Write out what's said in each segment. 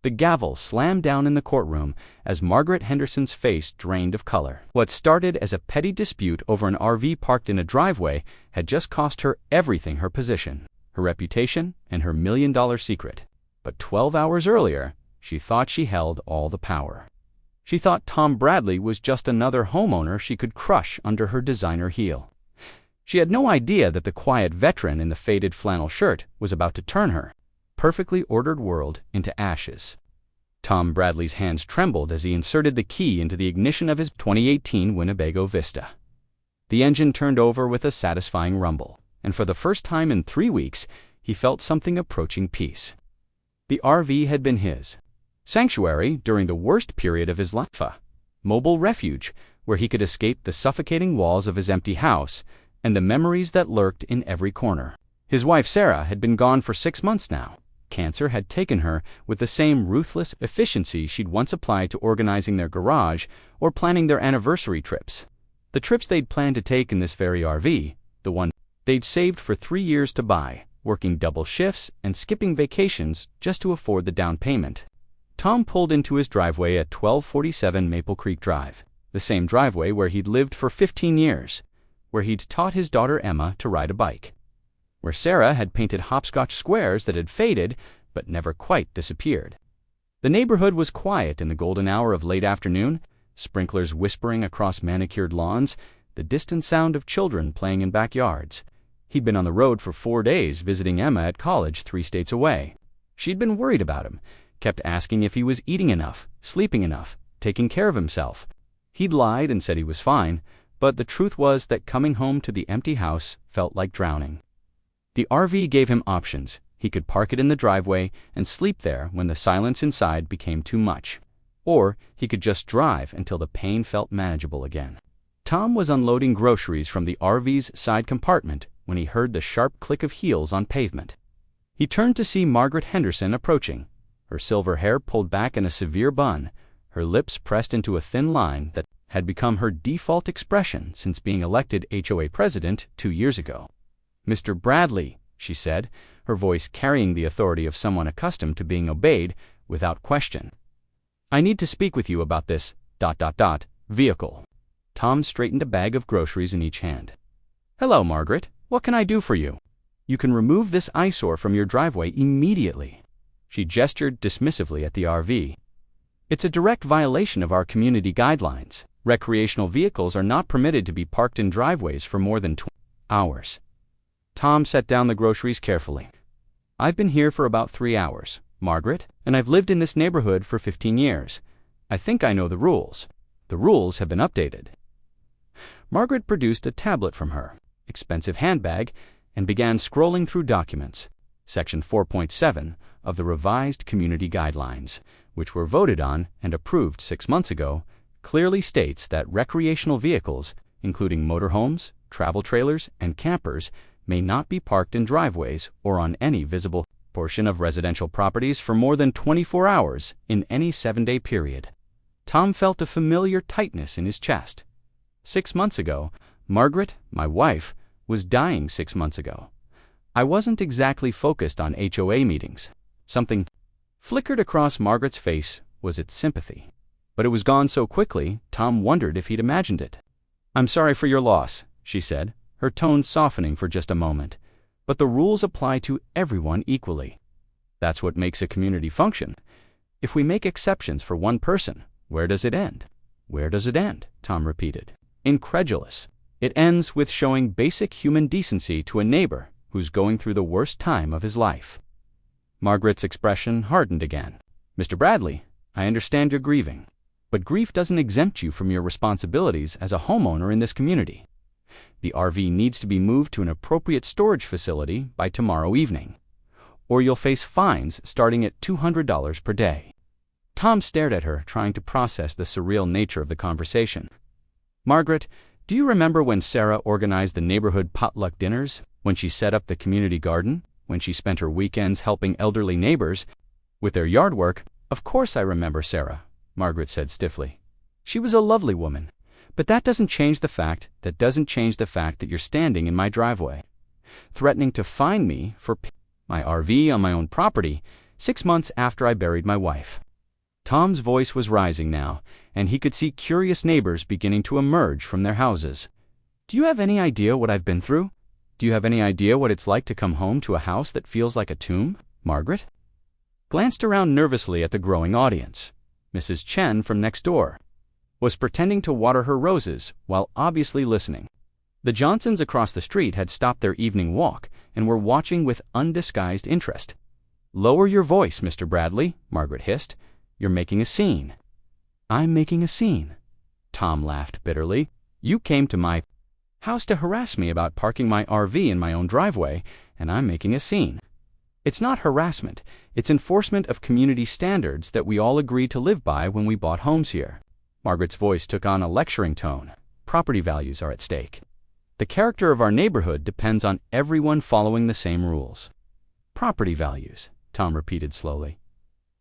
The gavel slammed down in the courtroom as Margaret Henderson's face drained of color. What started as a petty dispute over an RV parked in a driveway had just cost her everything: her position, her reputation, and her million-dollar secret. But 12 hours earlier, she thought she held all the power. She thought Tom Bradley was just another homeowner she could crush under her designer heel. She had no idea that the quiet veteran in the faded flannel shirt was about to turn her perfectly ordered world into ashes. Tom Bradley's hands trembled as he inserted the key into the ignition of his 2018 Winnebago Vista. The engine turned over with a satisfying rumble, and for the first time in 3 weeks, he felt something approaching peace. The RV had been his sanctuary during the worst period of his life, a mobile refuge where he could escape the suffocating walls of his empty house and the memories that lurked in every corner. His wife Sarah had been gone for 6 months now. Cancer had taken her with the same ruthless efficiency she'd once applied to organizing their garage or planning their anniversary trips. The trips they'd planned to take in this very RV, the one they'd saved for 3 years to buy, working double shifts and skipping vacations just to afford the down payment. Tom pulled into his driveway at 1247 Maple Creek Drive, the same driveway where he'd lived for 15 years, where he'd taught his daughter Emma to ride a bike, where Sarah had painted hopscotch squares that had faded but never quite disappeared. The neighborhood was quiet in the golden hour of late afternoon, sprinklers whispering across manicured lawns, the distant sound of children playing in backyards. He'd been on the road for 4 days visiting Emma at college 3 states away. She'd been worried about him, kept asking if he was eating enough, sleeping enough, taking care of himself. He'd lied and said he was fine, but the truth was that coming home to the empty house felt like drowning. The RV gave him options. He could park it in the driveway and sleep there when the silence inside became too much. Or he could just drive until the pain felt manageable again. Tom was unloading groceries from the RV's side compartment when he heard the sharp click of heels on pavement. He turned to see Margaret Henderson approaching, her silver hair pulled back in a severe bun, her lips pressed into a thin line that had become her default expression since being elected HOA president 2 years ago. "Mr. Bradley," she said, her voice carrying the authority of someone accustomed to being obeyed without question. "I need to speak with you about this ... vehicle." Tom straightened a bag of groceries in each hand. "Hello, Margaret. What can I do for you? You can remove this eyesore from your driveway immediately." She gestured dismissively at the RV. "It's a direct violation of our community guidelines. Recreational vehicles are not permitted to be parked in driveways for more than 20 hours. Tom set down the groceries carefully. "I've been here for about 3 hours, Margaret, and I've lived in this neighborhood for 15 years. I think I know the rules. The rules have been updated." Margaret produced a tablet from her expensive handbag and began scrolling through documents. Section 4.7 of the revised community guidelines, which were voted on and approved 6 months ago, clearly states that recreational vehicles, including motorhomes, travel trailers, and campers, may not be parked in driveways or on any visible portion of residential properties for more than 24 hours in any 7-day period. Tom felt a familiar tightness in his chest. 6 months ago, Margaret, my wife, was dying 6 months ago. I wasn't exactly focused on HOA meetings. Something flickered across Margaret's face was its sympathy. But it was gone so quickly, Tom wondered if he'd imagined it. "I'm sorry for your loss," she said, her tone softening for just a moment. "But the rules apply to everyone equally. That's what makes a community function. If we make exceptions for one person, where does it end?" "Where does it end?" Tom repeated, incredulous. "It ends with showing basic human decency to a neighbor who's going through the worst time of his life." Margaret's expression hardened again. "Mr. Bradley, I understand you're grieving. But grief doesn't exempt you from your responsibilities as a homeowner in this community. The RV needs to be moved to an appropriate storage facility by tomorrow evening, or you'll face fines starting at $200 per day." Tom stared at her, trying to process the surreal nature of the conversation. "Margaret, do you remember when Sarah organized the neighborhood potluck dinners, when she set up the community garden, when she spent her weekends helping elderly neighbors with their yard work?" "Of course I remember Sarah," Margaret said stiffly. "She was a lovely woman. But that doesn't change the fact that you're standing in my driveway, threatening to fine me for my RV on my own property, 6 months after I buried my wife." Tom's voice was rising now, and he could see curious neighbors beginning to emerge from their houses. "Do you have any idea what I've been through? Do you have any idea what it's like to come home to a house that feels like a tomb?" Margaret glanced around nervously at the growing audience. Mrs. Chen from next door was pretending to water her roses while obviously listening. The Johnsons across the street had stopped their evening walk and were watching with undisguised interest. "Lower your voice, Mr. Bradley," Margaret hissed. "You're making a scene." "I'm making a scene?" Tom laughed bitterly. "You came to my house to harass me about parking my RV in my own driveway, and I'm making a scene. It's not harassment, it's enforcement of community standards that we all agreed to live by when we bought homes here." Margaret's voice took on a lecturing tone. "Property values are at stake. The character of our neighborhood depends on everyone following the same rules." "Property values," Tom repeated slowly.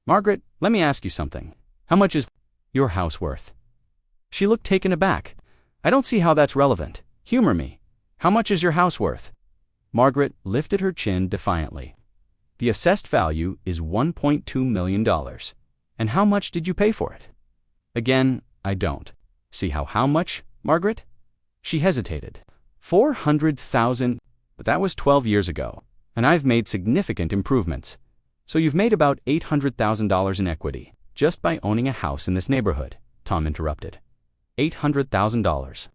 "Margaret, let me ask you something. How much is your house worth?" She looked taken aback. "I don't see how that's relevant. Humor me. How much is your house worth?" Margaret lifted her chin defiantly. "The assessed value is $1.2 million. And how much did you pay for it?" "Again, I don't see how much, Margaret?" She hesitated. $400,000, but that was 12 years ago, and I've made significant improvements. So you've made about $800,000 in equity just by owning a house in this neighborhood," Tom interrupted. $800,000.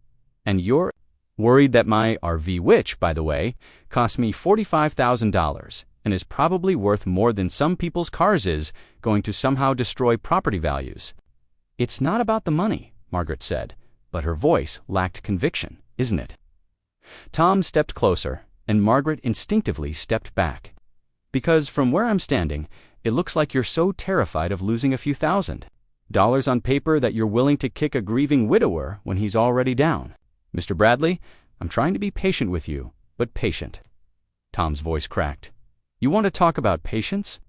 "And you're worried that my RV, which, by the way, cost me $45,000 and is probably worth more than some people's cars, is going to somehow destroy property values." "It's not about the money," Margaret said, but her voice lacked conviction, "isn't it?" Tom stepped closer, and Margaret instinctively stepped back. "Because from where I'm standing, it looks like you're so terrified of losing a few $1,000 on paper that you're willing to kick a grieving widower when he's already down. Mr. Bradley, I'm trying to be patient with you, but patient." Tom's voice cracked. "You want to talk about patience?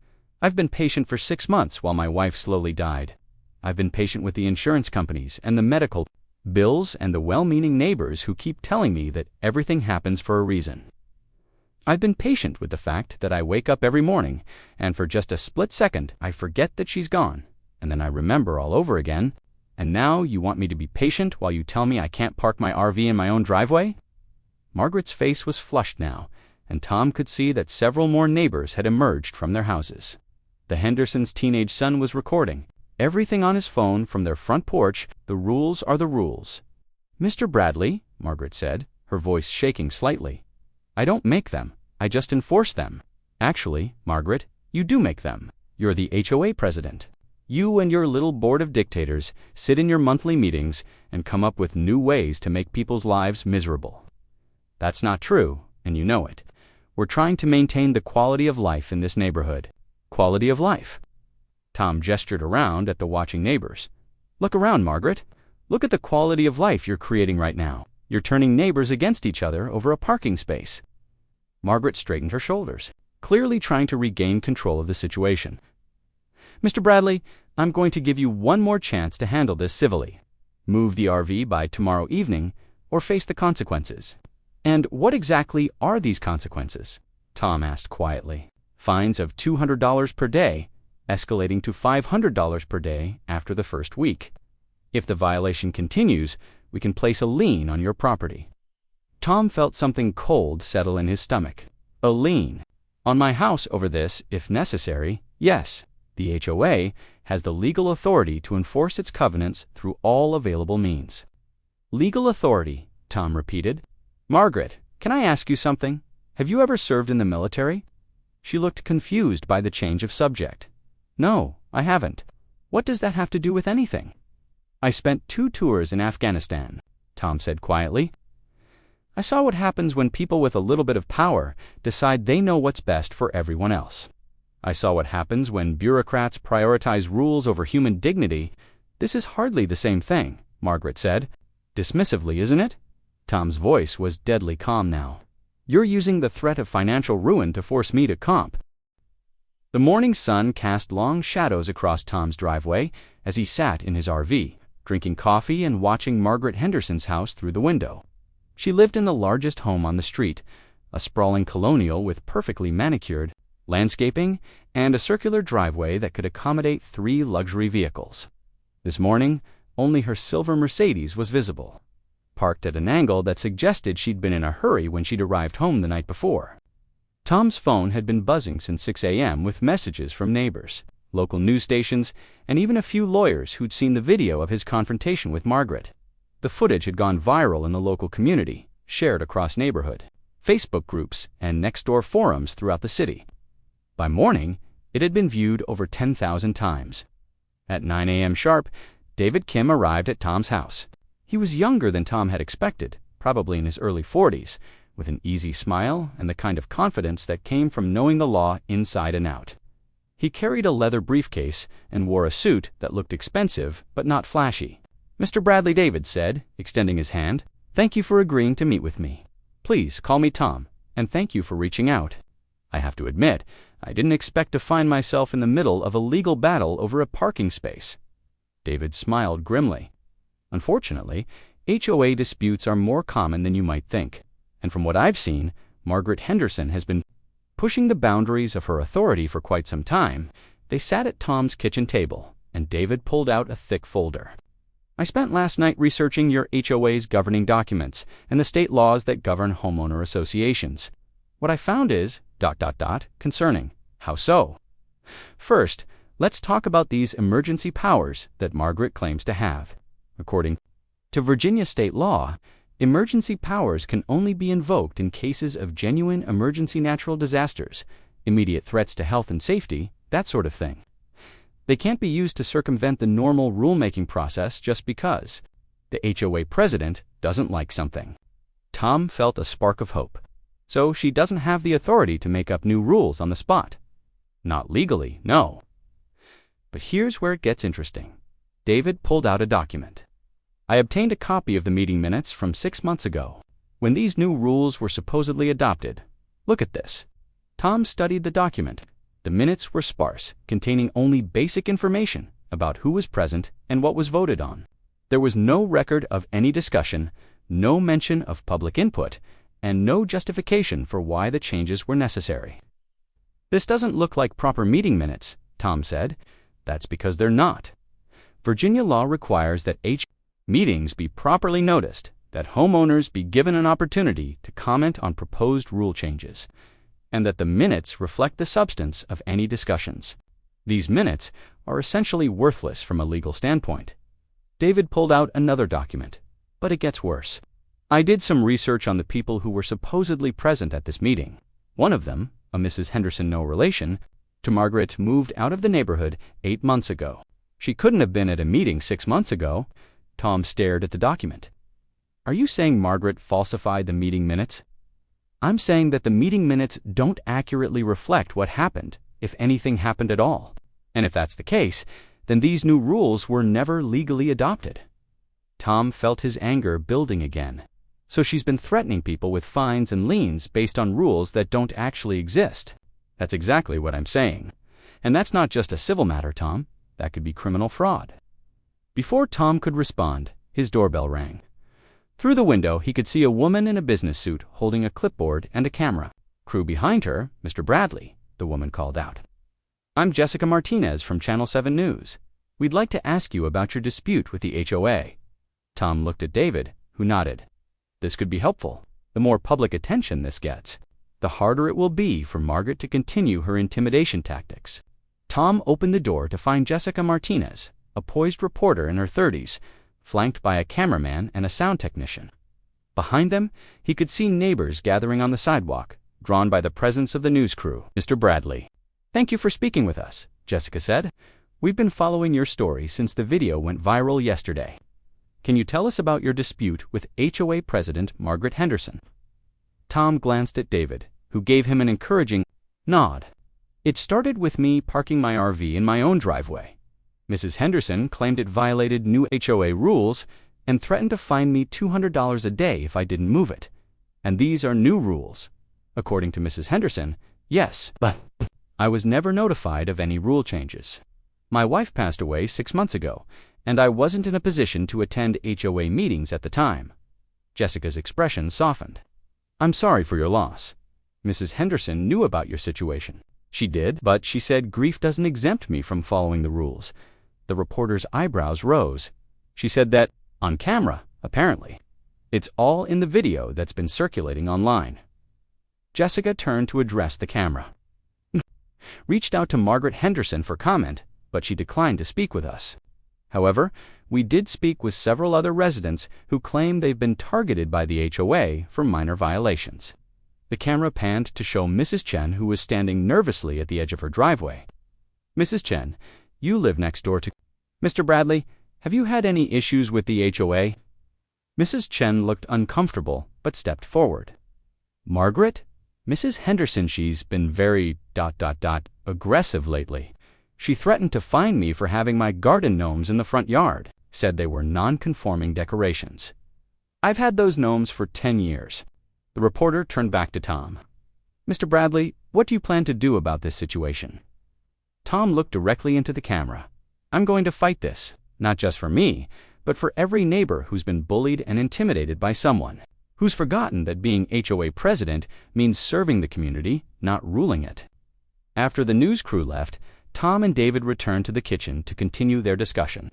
I've been patient for 6 months while my wife slowly died. I've been patient with the insurance companies and the medical bills and the well-meaning neighbors who keep telling me that everything happens for a reason. I've been patient with the fact that I wake up every morning and for just a split second I forget that she's gone, and then I remember all over again. And now you want me to be patient while you tell me I can't park my RV in my own driveway?" Margaret's face was flushed now, and Tom could see that several more neighbors had emerged from their houses. The Hendersons' teenage son was recording everything on his phone from their front porch. "The rules are the rules." "Mr. Bradley," Margaret said, her voice shaking slightly, "I don't make them, I just enforce them." "Actually, Margaret, you do make them. You're the HOA president. You and your little board of dictators sit in your monthly meetings and come up with new ways to make people's lives miserable." "That's not true, and you know it. We're trying to maintain the quality of life in this neighborhood." "Quality of life?" Tom gestured around at the watching neighbors. "Look around, Margaret. Look at the quality of life you're creating right now. You're turning neighbors against each other over a parking space." Margaret straightened her shoulders, clearly trying to regain control of the situation. "Mr. Bradley, I'm going to give you one more chance to handle this civilly. Move the RV by tomorrow evening or face the consequences." "And what exactly are these consequences?" Tom asked quietly. "Fines of $200 per day, escalating to $500 per day after the first week. If the violation continues, we can place a lien on your property." Tom felt something cold settle in his stomach. "A lien on my house over this, if necessary, yes. The HOA has the legal authority to enforce its covenants through all available means." "Legal authority," Tom repeated. "Margaret, can I ask you something? Have you ever served in the military?" She looked confused by the change of subject. "No, I haven't. What does that have to do with anything?" "I spent 2 tours in Afghanistan," Tom said quietly. "I saw what happens when people with a little bit of power decide they know what's best for everyone else. I saw what happens when bureaucrats prioritize rules over human dignity." "This is hardly the same thing," Margaret said, dismissively, "isn't it?" Tom's voice was deadly calm now. "You're using the threat of financial ruin to force me to comp." The morning sun cast long shadows across Tom's driveway as he sat in his RV, drinking coffee and watching Margaret Henderson's house through the window. She lived in the largest home on the street, a sprawling colonial with perfectly manicured landscaping, and a circular driveway that could accommodate 3 luxury vehicles. This morning, only her silver Mercedes was visible, parked at an angle that suggested she'd been in a hurry when she'd arrived home the night before. Tom's phone had been buzzing since 6 a.m. with messages from neighbors, local news stations, and even a few lawyers who'd seen the video of his confrontation with Margaret. The footage had gone viral in the local community, shared across neighborhood, Facebook groups, and next-door forums throughout the city. By morning, it had been viewed over 10,000 times. At 9 a.m. sharp, David Kim arrived at Tom's house. He was younger than Tom had expected, probably in his early 40s, with an easy smile and the kind of confidence that came from knowing the law inside and out. He carried a leather briefcase and wore a suit that looked expensive but not flashy. "Mr. Bradley," David said, extending his hand, "thank you for agreeing to meet with me. Please call me Tom, and thank you for reaching out. I have to admit, I didn't expect to find myself in the middle of a legal battle over a parking space." David smiled grimly. Unfortunately, HOA disputes are more common than you might think, and from what I've seen, Margaret Henderson has been pushing the boundaries of her authority for quite some time. They sat at Tom's kitchen table, and David pulled out a thick folder. "I spent last night researching your HOA's governing documents and the state laws that govern homeowner associations. What I found is ... concerning. How so? First, let's talk about these emergency powers that Margaret claims to have. According to Virginia state law, emergency powers can only be invoked in cases of genuine emergency natural disasters, immediate threats to health and safety, that sort of thing. They can't be used to circumvent the normal rulemaking process just because the HOA president doesn't like something." Tom felt a spark of hope. So she doesn't have the authority to make up new rules on the spot. Not legally, no. But here's where it gets interesting. David pulled out a document. "I obtained a copy of the meeting minutes from 6 months ago, when these new rules were supposedly adopted. Look at this." Tom studied the document. The minutes were sparse, containing only basic information about who was present and what was voted on. There was no record of any discussion, no mention of public input, and no justification for why the changes were necessary. "This doesn't look like proper meeting minutes," Tom said. "That's because they're not. Virginia law requires that meetings be properly noticed, that homeowners be given an opportunity to comment on proposed rule changes, and that the minutes reflect the substance of any discussions. These minutes are essentially worthless from a legal standpoint." David pulled out another document. "But it gets worse. I did some research on the people who were supposedly present at this meeting. One of them, a Mrs. Henderson no relation to Margaret, moved out of the neighborhood 8 months ago. She couldn't have been at a meeting 6 months ago." Tom stared at the document. "Are you saying Margaret falsified the meeting minutes?" "I'm saying that the meeting minutes don't accurately reflect what happened, if anything happened at all. And if that's the case, then these new rules were never legally adopted." Tom felt his anger building again. "So she's been threatening people with fines and liens based on rules that don't actually exist." "That's exactly what I'm saying. And that's not just a civil matter, Tom. That could be criminal fraud." Before Tom could respond, his doorbell rang. Through the window, he could see a woman in a business suit holding a clipboard and a camera. "Crew behind her, Mr. Bradley," the woman called out. "I'm Jessica Martinez from Channel 7 News. We'd like to ask you about your dispute with the HOA." Tom looked at David, who nodded. "This could be helpful. The more public attention this gets, the harder it will be for Margaret to continue her intimidation tactics." Tom opened the door to find Jessica Martinez, a poised reporter in her 30s, flanked by a cameraman and a sound technician. Behind them, he could see neighbors gathering on the sidewalk, drawn by the presence of the news crew. "Mr. Bradley, thank you for speaking with us," Jessica said. "We've been following your story since the video went viral yesterday. Can you tell us about your dispute with HOA President Margaret Henderson?" Tom glanced at David, who gave him an encouraging nod. "It started with me parking my RV in my own driveway. Mrs. Henderson claimed it violated new HOA rules and threatened to fine me $200 a day if I didn't move it. And these are new rules. According to Mrs. Henderson, yes, but I was never notified of any rule changes. My wife passed away 6 months ago, and I wasn't in a position to attend HOA meetings at the time." Jessica's expression softened. "I'm sorry for your loss. Mrs. Henderson knew about your situation." She did, but she said grief doesn't exempt me from following the rules. The reporter's eyebrows rose. She said that, on camera, apparently. It's all in the video that's been circulating online. Jessica turned to address the camera. Reached out to Margaret Henderson for comment, but she declined to speak with us. However, we did speak with several other residents who claim they've been targeted by the HOA for minor violations. The camera panned to show Mrs. Chen, who was standing nervously at the edge of her driveway. Mrs. Chen, you live next door to... Mr. Bradley, have you had any issues with the HOA? Mrs. Chen looked uncomfortable, but stepped forward. Margaret? Mrs. Henderson, she's been very... aggressive lately. She threatened to fine me for having my garden gnomes in the front yard, said they were non-conforming decorations. I've had those gnomes for 10 years. The reporter turned back to Tom. Mr. Bradley, what do you plan to do about this situation? Tom looked directly into the camera. I'm going to fight this, not just for me, but for every neighbor who's been bullied and intimidated by someone, who's forgotten that being HOA president means serving the community, not ruling it. After the news crew left, Tom and David returned to the kitchen to continue their discussion.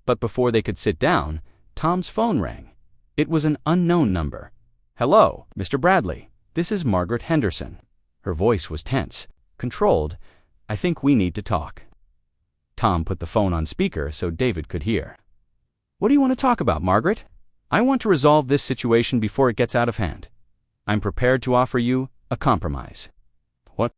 But before they could sit down, Tom's phone rang. It was an unknown number. Hello, Mr. Bradley. This is Margaret Henderson. Her voice was tense, controlled. I think we need to talk. Tom put the phone on speaker so David could hear. What do you want to talk about, Margaret? I want to resolve this situation before it gets out of hand. I'm prepared to offer you a compromise. What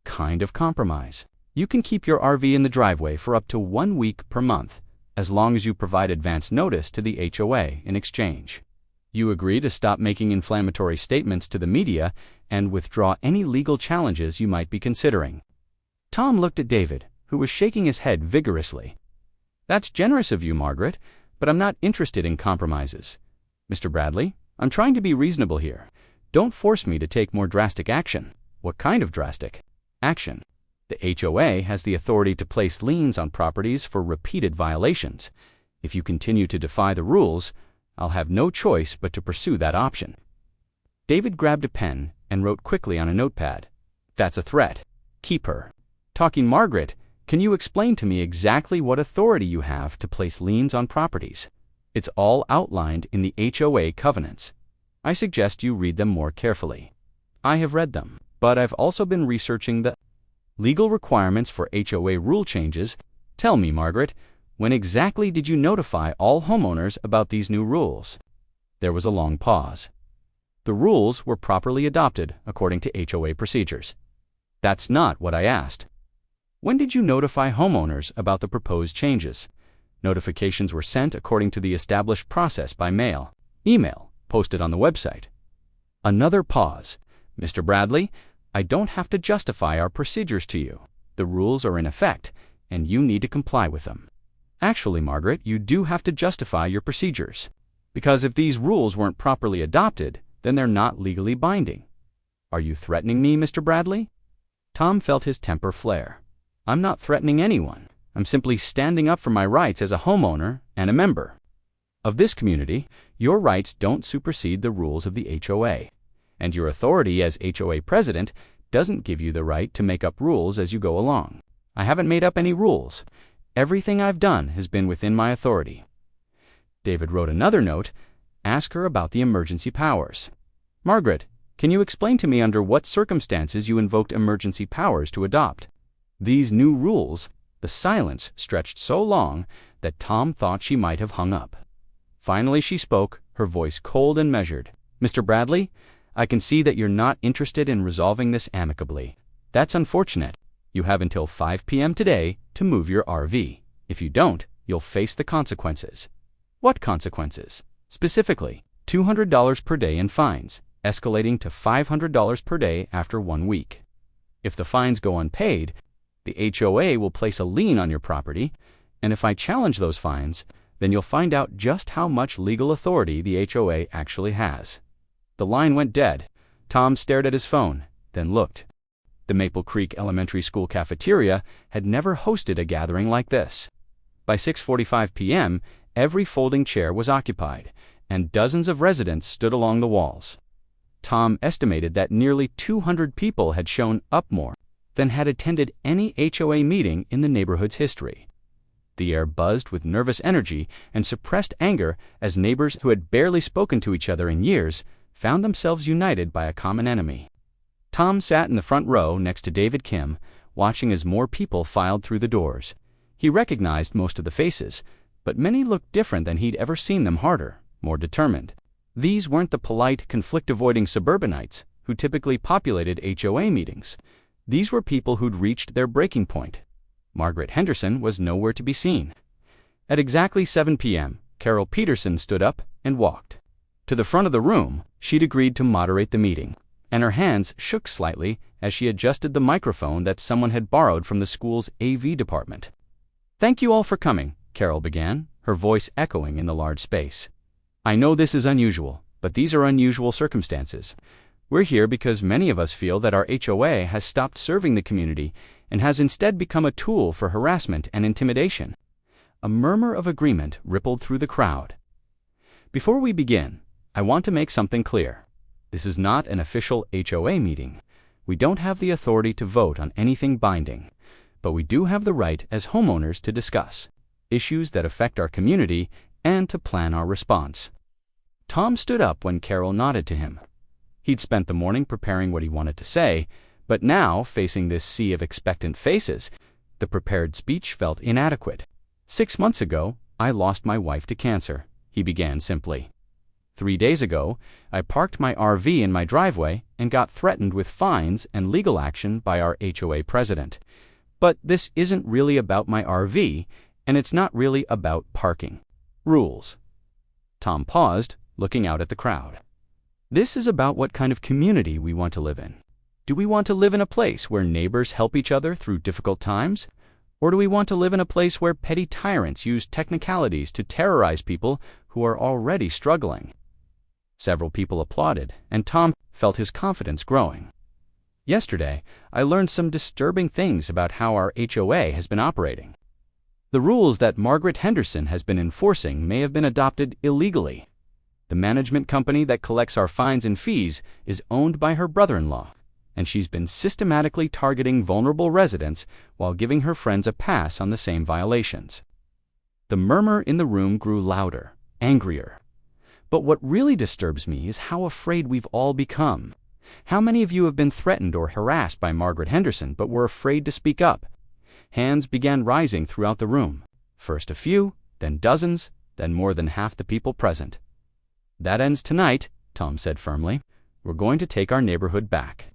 kind of compromise? You can keep your RV in the driveway for up to 1 week per month, as long as you provide advance notice to the HOA in exchange. You agree to stop making inflammatory statements to the media and withdraw any legal challenges you might be considering. Tom looked at David, who was shaking his head vigorously. That's generous of you, Margaret, but I'm not interested in compromises. Mr. Bradley, I'm trying to be reasonable here. Don't force me to take more drastic action. What kind of drastic action? The HOA has the authority to place liens on properties for repeated violations. If you continue to defy the rules, I'll have no choice but to pursue that option. David grabbed a pen and wrote quickly on a notepad. That's a threat. Keep her. Talking Margaret, can you explain to me exactly what authority you have to place liens on properties? It's all outlined in the HOA covenants. I suggest you read them more carefully. I have read them, but I've also been researching the legal requirements for HOA rule changes. Tell me, Margaret, when exactly did you notify all homeowners about these new rules? There was a long pause. The rules were properly adopted according to HOA procedures. That's not what I asked. When did you notify homeowners about the proposed changes? Notifications were sent according to the established process by mail, email, posted on the website. Another pause. Mr. Bradley, I don't have to justify our procedures to you. The rules are in effect, and you need to comply with them. Actually, Margaret, you do have to justify your procedures. Because if these rules weren't properly adopted, then they're not legally binding. Are you threatening me, Mr. Bradley? Tom felt his temper flare. I'm not threatening anyone. I'm simply standing up for my rights as a homeowner and a member of this community. Your rights don't supersede the rules of the HOA. And your authority as HOA president doesn't give you the right to make up rules as you go along. I haven't made up any rules. Everything I've done has been within my authority. David wrote another note. Ask her about the emergency powers. Margaret, can you explain to me under what circumstances you invoked emergency powers to adopt these new rules? The silence stretched so long that Tom thought she might have hung up. Finally she spoke, her voice cold and measured. Mr. Bradley, I can see that you're not interested in resolving this amicably. That's unfortunate. You have until 5 p.m. today to move your RV. If you don't, you'll face the consequences. What consequences? Specifically, $200 per day in fines, escalating to $500 per day after 1 week. If the fines go unpaid, the HOA will place a lien on your property, and if I challenge those fines, then you'll find out just how much legal authority the HOA actually has. The line went dead. Tom stared at his phone, then looked. The Maple Creek Elementary School cafeteria had never hosted a gathering like this. By 6:45 p.m., every folding chair was occupied, and dozens of residents stood along the walls. Tom estimated that nearly 200 people had shown up. More than had attended any HOA meeting in the neighborhood's history. The air buzzed with nervous energy and suppressed anger as neighbors who had barely spoken to each other in years found themselves united by a common enemy. Tom sat in the front row next to David Kim, watching as more people filed through the doors. He recognized most of the faces, but many looked different than he'd ever seen them, harder, more determined. These weren't the polite, conflict-avoiding suburbanites who typically populated HOA meetings. These were people who'd reached their breaking point. Margaret Henderson was nowhere to be seen. At exactly 7 p.m., Carol Peterson stood up and walked to the front of the room. She'd agreed to moderate the meeting, and her hands shook slightly as she adjusted the microphone that someone had borrowed from the school's AV department. "Thank you all for coming," Carol began, her voice echoing in the large space. "I know this is unusual, but these are unusual circumstances. We're here because many of us feel that our HOA has stopped serving the community and has instead become a tool for harassment and intimidation." A murmur of agreement rippled through the crowd. "Before we begin, I want to make something clear. This is not an official HOA meeting. We don't have the authority to vote on anything binding, but we do have the right as homeowners to discuss issues that affect our community and to plan our response." Tom stood up when Carol nodded to him. He'd spent the morning preparing what he wanted to say, but now, facing this sea of expectant faces, the prepared speech felt inadequate. "6 months ago, I lost my wife to cancer," he began simply. 3 days ago, I parked my RV in my driveway and got threatened with fines and legal action by our HOA president. But this isn't really about my RV, and it's not really about parking rules." Tom paused, looking out at the crowd. "This is about what kind of community we want to live in. Do we want to live in a place where neighbors help each other through difficult times? Or do we want to live in a place where petty tyrants use technicalities to terrorize people who are already struggling?" Several people applauded, and Tom felt his confidence growing. "Yesterday, I learned some disturbing things about how our HOA has been operating. The rules that Margaret Henderson has been enforcing may have been adopted illegally. The management company that collects our fines and fees is owned by her brother-in-law, and she's been systematically targeting vulnerable residents while giving her friends a pass on the same violations." The murmur in the room grew louder, angrier. "But what really disturbs me is how afraid we've all become. How many of you have been threatened or harassed by Margaret Henderson but were afraid to speak up?" Hands began rising throughout the room. First a few, then dozens, then more than half the people present. "That ends tonight," Tom said firmly. "We're going to take our neighborhood back."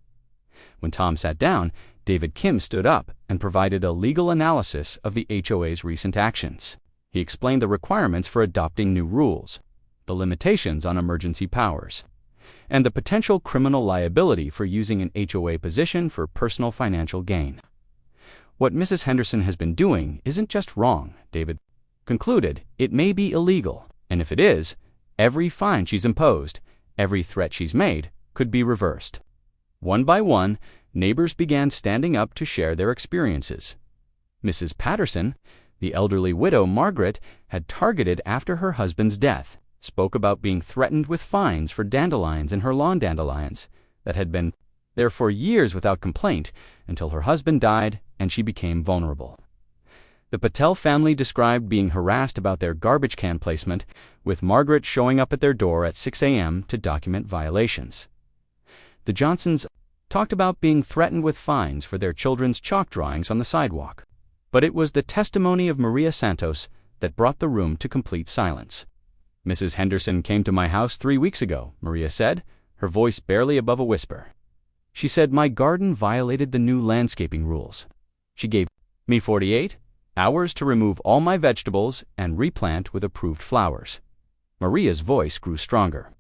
When Tom sat down, David Kim stood up and provided a legal analysis of the HOA's recent actions. He explained the requirements for adopting new rules, the limitations on emergency powers, and the potential criminal liability for using an HOA position for personal financial gain. "What Mrs. Henderson has been doing isn't just wrong," David concluded. "It may be illegal, and if it is, every fine she's imposed, every threat she's made, could be reversed." One by one, neighbors began standing up to share their experiences. Mrs. Patterson, the elderly widow Margaret had targeted after her husband's death, spoke about being threatened with fines for dandelions in her lawn dandelions that had been there for years without complaint until her husband died and she became vulnerable. The Patel family described being harassed about their garbage can placement, with Margaret showing up at their door at 6 a.m. to document violations. The Johnsons talked about being threatened with fines for their children's chalk drawings on the sidewalk. But it was the testimony of Maria Santos that brought the room to complete silence. "Mrs. Henderson came to my house 3 weeks ago," Maria said, her voice barely above a whisper. "She said my garden violated the new landscaping rules. She gave me 48 hours to remove all my vegetables and replant with approved flowers." Maria's voice grew stronger.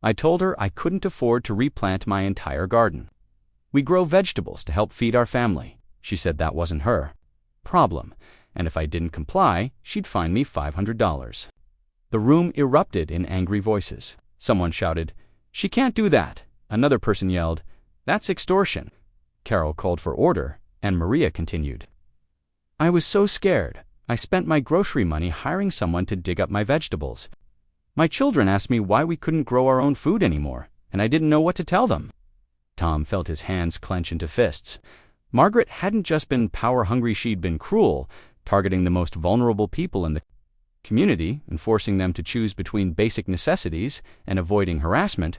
"I told her I couldn't afford to replant my entire garden. We grow vegetables to help feed our family. She said that wasn't her problem, and if I didn't comply, she'd fine me $500. The room erupted in angry voices. Someone shouted, "She can't do that." Another person yelled, "That's extortion." Carol called for order, and Maria continued, "I was so scared. I spent my grocery money hiring someone to dig up my vegetables. My children asked me why we couldn't grow our own food anymore, and I didn't know what to tell them." Tom felt his hands clench into fists. Margaret hadn't just been power-hungry, she'd been cruel, targeting the most vulnerable people in the community and forcing them to choose between basic necessities and avoiding harassment.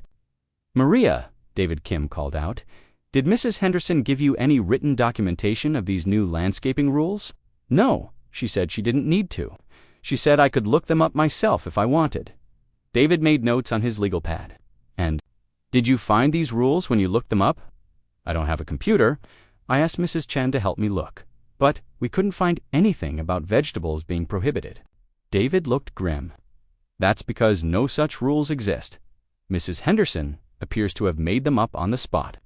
"Maria," David Kim called out, "did Mrs. Henderson give you any written documentation of these new landscaping rules?" "No," she said, "she didn't need to. She said I could look them up myself if I wanted." David made notes on his legal pad. "And did you find these rules when you looked them up?" "I don't have a computer. I asked Mrs. Chen to help me look. But we couldn't find anything about vegetables being prohibited." David looked grim. "That's because no such rules exist. Mrs. Henderson appears to have made them up on the spot."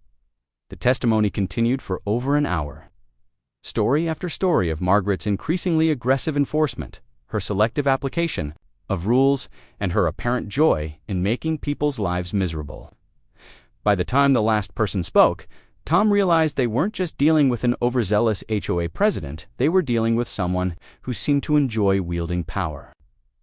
The testimony continued for over an hour. Story after story of Margaret's increasingly aggressive enforcement, her selective application of rules, and her apparent joy in making people's lives miserable. By the time the last person spoke, Tom realized they weren't just dealing with an overzealous HOA president, they were dealing with someone who seemed to enjoy wielding power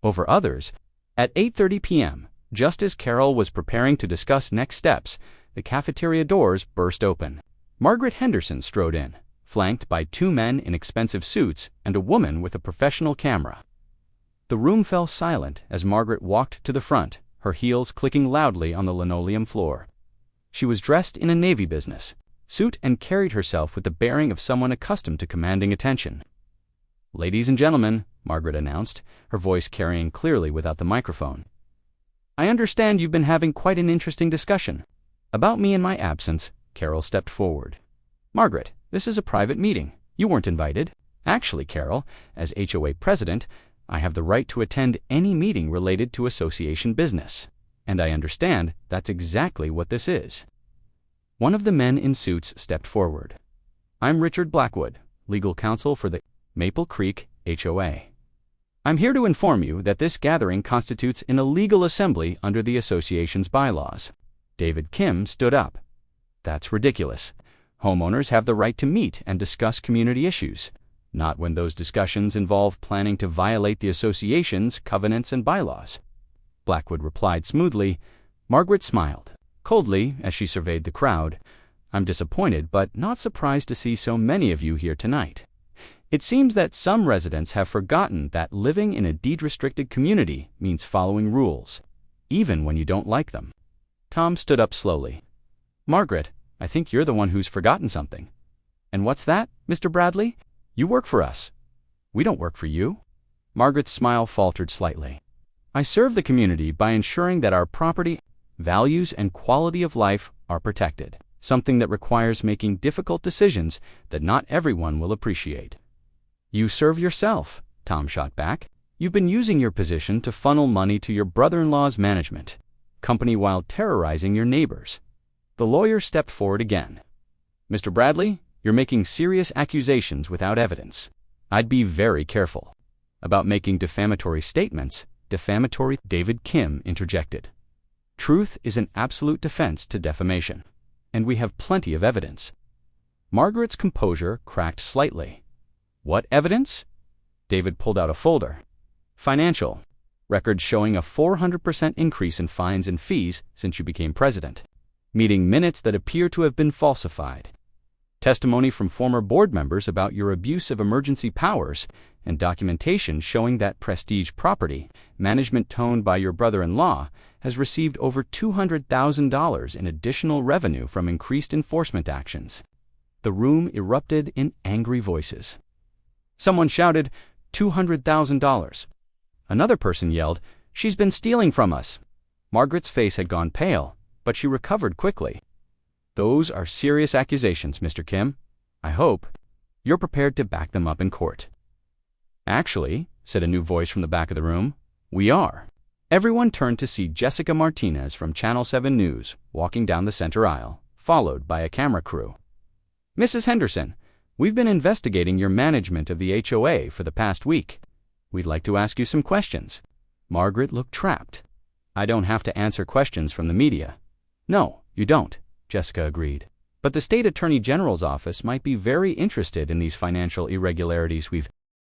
over others. At 8:30 p.m., just as Carol was preparing to discuss next steps, the cafeteria doors burst open. Margaret Henderson strode in, flanked by two men in expensive suits and a woman with a professional camera. The room fell silent as Margaret walked to the front, her heels clicking loudly on the linoleum floor. She was dressed in a Navy business suit and carried herself with the bearing of someone accustomed to commanding attention. "Ladies and gentlemen," Margaret announced, her voice carrying clearly without the microphone, "I understand you've been having quite an interesting discussion about me in my absence." Carol stepped forward. "Margaret, this is a private meeting. You weren't invited. Actually, Carol, as HOA president, I have the right to attend any meeting related to association business. And I understand that's exactly what this is." One of the men in suits stepped forward. "I'm Richard Blackwood, legal counsel for the Maple Creek HOA. I'm here to inform you that this gathering constitutes an illegal assembly under the association's bylaws." David Kim stood up. "That's ridiculous. Homeowners have the right to meet and discuss community issues, not when those discussions involve planning to violate the association's covenants and bylaws." Blackwood replied smoothly. Margaret smiled coldly as she surveyed the crowd. "I'm disappointed but not surprised to see so many of you here tonight. It seems that some residents have forgotten that living in a deed-restricted community means following rules, even when you don't like them." Tom stood up slowly. "Margaret, I think you're the one who's forgotten something." "And what's that, Mr. Bradley? You work for us. We don't work for you." Margaret's smile faltered slightly. "I serve the community by ensuring that our property values and quality of life are protected, something that requires making difficult decisions that not everyone will appreciate." "You serve yourself," Tom shot back. "You've been using your position to funnel money to your brother-in-law's management company while terrorizing your neighbors." The lawyer stepped forward again. "Mr. Bradley, you're making serious accusations without evidence. I'd be very careful about making defamatory statements." David Kim interjected. "Truth is an absolute defense to defamation, and we have plenty of evidence." Margaret's composure cracked slightly. "What evidence?" David pulled out a folder. "Financial records showing a 400% increase in fines and fees since you became president. Meeting minutes that appear to have been falsified. Testimony from former board members about your abuse of emergency powers, and documentation showing that Prestige Property, management owned by your brother-in-law, has received over $200,000 in additional revenue from increased enforcement actions." The room erupted in angry voices. Someone shouted, $200,000. Another person yelled, "She's been stealing from us." Margaret's face had gone pale, but she recovered quickly. "Those are serious accusations, Mr. Kim. I hope you're prepared to back them up in court." "Actually," said a new voice from the back of the room, "we are." Everyone turned to see Jessica Martinez from Channel 7 News walking down the center aisle, followed by a camera crew. "Mrs. Henderson, we've been investigating your management of the HOA for the past week. We'd like to ask you some questions." Margaret looked trapped. "I don't have to answer questions from the media." "No, you don't," Jessica agreed. "But the State Attorney General's office might be very interested in these financial irregularities we've